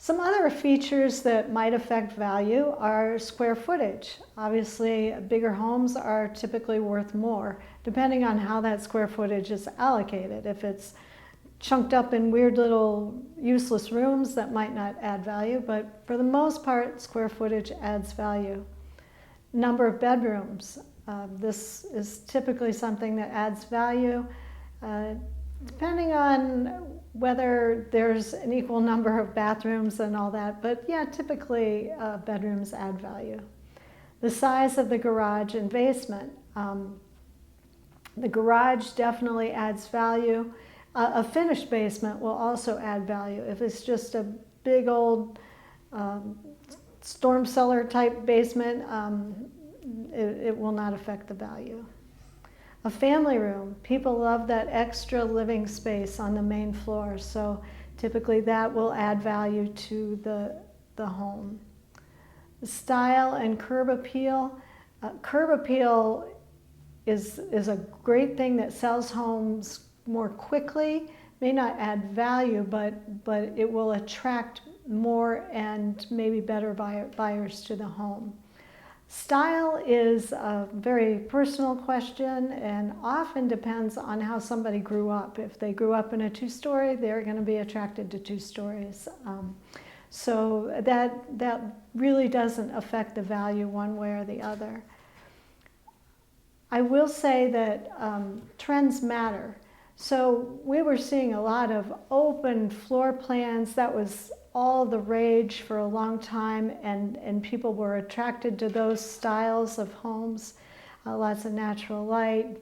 Some other features that might affect value are square footage. Obviously, bigger homes are typically worth more, depending on how that square footage is allocated. If it's chunked up in weird little useless rooms, that might not add value, but for the most part, square footage adds value. Number of bedrooms. This is typically something that adds value. Depending on whether there's an equal number of bathrooms and all that, but yeah, typically bedrooms add value. The size of the garage and basement. The garage definitely adds value. A finished basement will also add value. If it's just a big old storm cellar type basement, it will not affect the value. A family room, people love that extra living space on the main floor, so typically that will add value to the home. Style and curb appeal. Curb appeal is a great thing that sells homes more quickly, may not add value, but it will attract more and maybe better buyers to the home. Style is a very personal question and often depends on how somebody grew up. If they grew up in a two-story, they're going to be attracted to two stories. So that really doesn't affect the value one way or the other. I will say that trends matter. So we were seeing a lot of open floor plans. That was all the rage for a long time, and people were attracted to those styles of homes. Lots of natural light,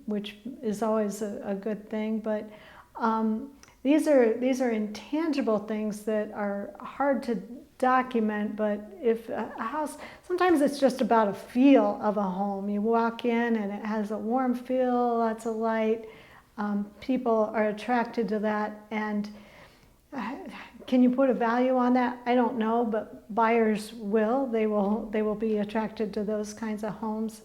which is always a good thing, but these are intangible things that are hard to document. But if a house, sometimes it's just about a feel of a home. You walk in and it has a warm feel, lots of light. People are attracted to that, and can you put a value on that? I don't know, but buyers will. They will be attracted to those kinds of homes.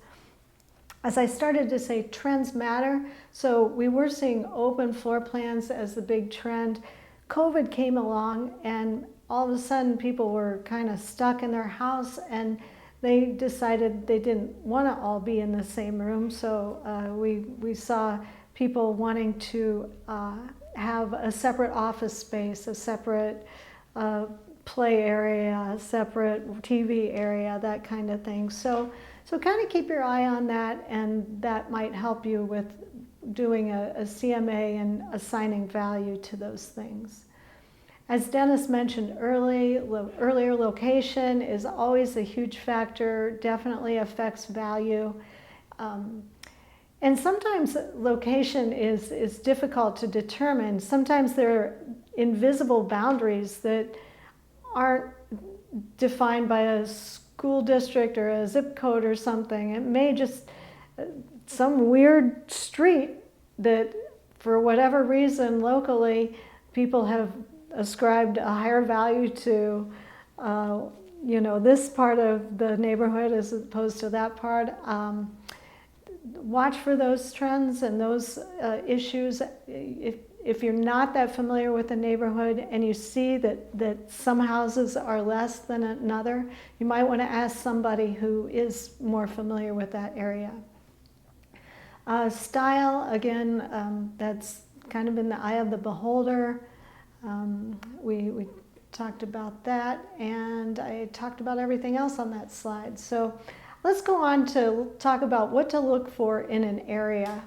As I started to say, trends matter. So we were seeing open floor plans as the big trend. COVID came along, and all of a sudden people were kind of stuck in their house, and they decided they didn't want to all be in the same room. So we saw people wanting to have a separate office space, a separate play area, a separate TV area, that kind of thing. So kind of keep your eye on that, and that might help you with doing a CMA and assigning value to those things. As Dennis mentioned earlier, location is always a huge factor, definitely affects value. And sometimes location is difficult to determine. Sometimes there are invisible boundaries that aren't defined by a school district or a zip code or something. It may just some weird street that for whatever reason locally people have ascribed a higher value to this part of the neighborhood as opposed to that part. Watch for those trends and those issues. If you're not that familiar with the neighborhood and you see that some houses are less than another, you might want to ask somebody who is more familiar with that area. Style, again, that's kind of in the eye of the beholder. We talked about that, and I talked about everything else on that slide. So let's go on to talk about what to look for in an area.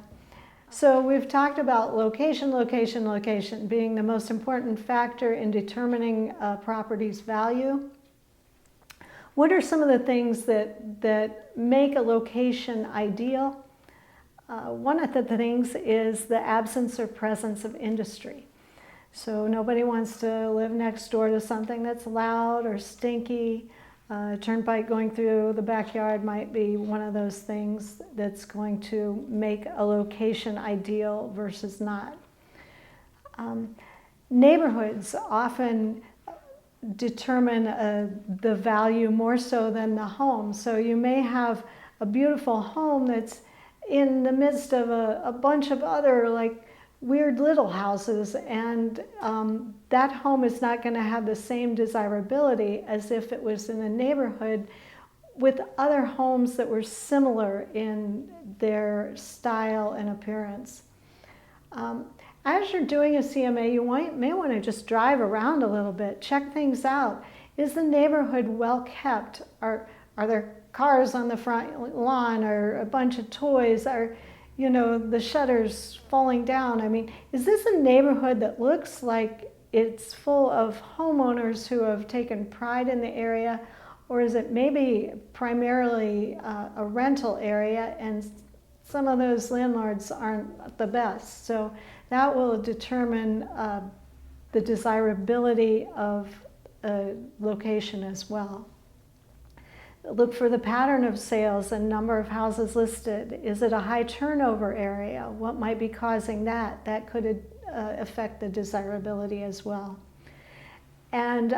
So we've talked about location, location, location being the most important factor in determining a property's value. What are some of the things that make a location ideal? One of the things is the absence or presence of industry. So nobody wants to live next door to something that's loud or stinky. Turnpike going through the backyard might be one of those things that's going to make a location ideal versus not. Neighborhoods often determine the value more so than the home. So you may have a beautiful home that's in the midst of a bunch of other like weird little houses, and that home is not going to have the same desirability as if it was in a neighborhood with other homes that were similar in their style and appearance. As you're doing a CMA, you may want to just drive around a little bit, check things out. Is the neighborhood well kept? Are there cars on the front lawn, or a bunch of toys? Are, you know, the shutters falling down? I mean, is this a neighborhood that looks like it's full of homeowners who have taken pride in the area? Or is it maybe primarily a rental area, and some of those landlords aren't the best? So that will determine the desirability of a location as well. Look for the pattern of sales and number of houses listed. Is it a high turnover area? What might be causing that? That could affect the desirability as well. And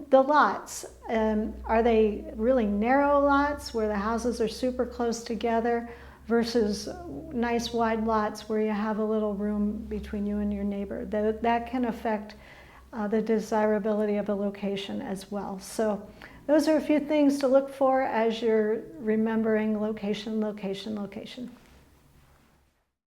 the lots, are they really narrow lots where the houses are super close together versus nice wide lots where you have a little room between you and your neighbor? That can affect the desirability of a location as well. So those are a few things to look for as you're remembering location, location, location.